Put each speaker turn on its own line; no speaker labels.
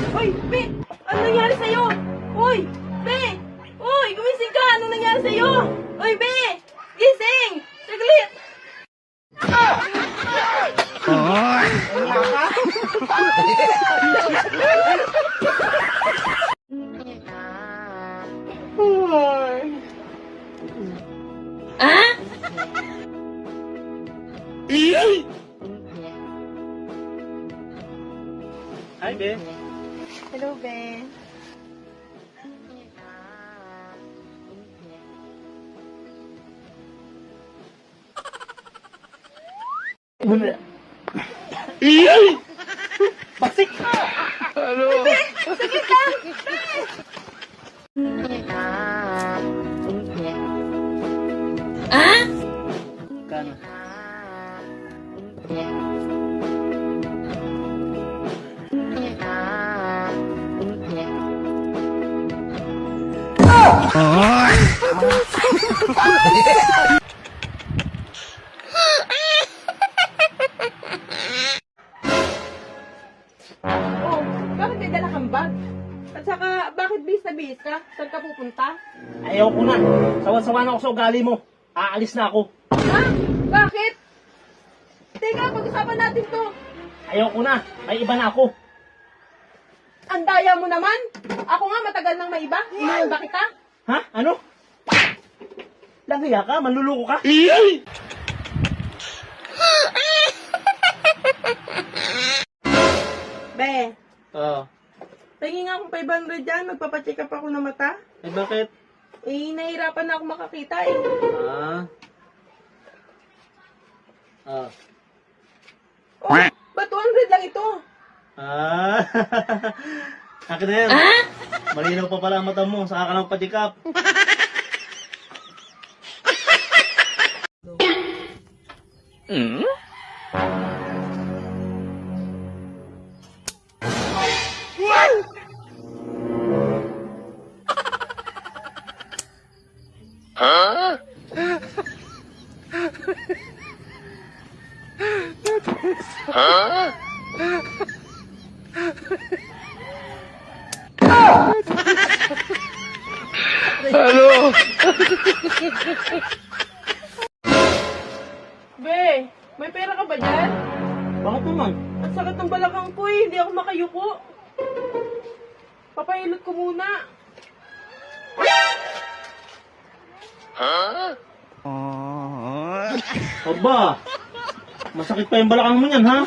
Uy, Be! Ano nangyari sa'yo? Uy! Be! Uy! Gumising ka! Ano nangyari sa'yo? Uy, Be! Gising! Saglit!
Hi, Be.
Hello, Be.
Basik!
Saglit lang!
Kano?
Oh, bakit may dala kang bag? At saka, bakit bis na bis ka? Saan ka pupunta?
Ayaw ko na. Sawan-sawa na ako sa ugali mo. Aalis na ako.
Ha? Bakit? Teka, pag-usapan natin to.
Ayaw ko na. May iba na ako.
Ang daya mo naman. Ako nga matagal nang may iba. Iniwan ba kita?
Ha? Ano? Langhiya ka? Manluloko ka?
Be,
Oo.
tingin nga akong 500 dyan. Magpapacheck up ako ng mata.
Eh, bakit?
Eh, nahihirapan na ako makakita eh.
Ah. Ah.
Oh, ba't 200 lang ito?
Ah. Akin na yan. Malinaw pa pala ang mata mo. Saka ka lang padikap.
Be, may pera ka ba dyan?
Bakit naman?
Ang sakit ng balakang ko eh. Hindi ako makayuko. Papahilot ko muna.
Aba, masakit pa yung balakang mo yan, ha?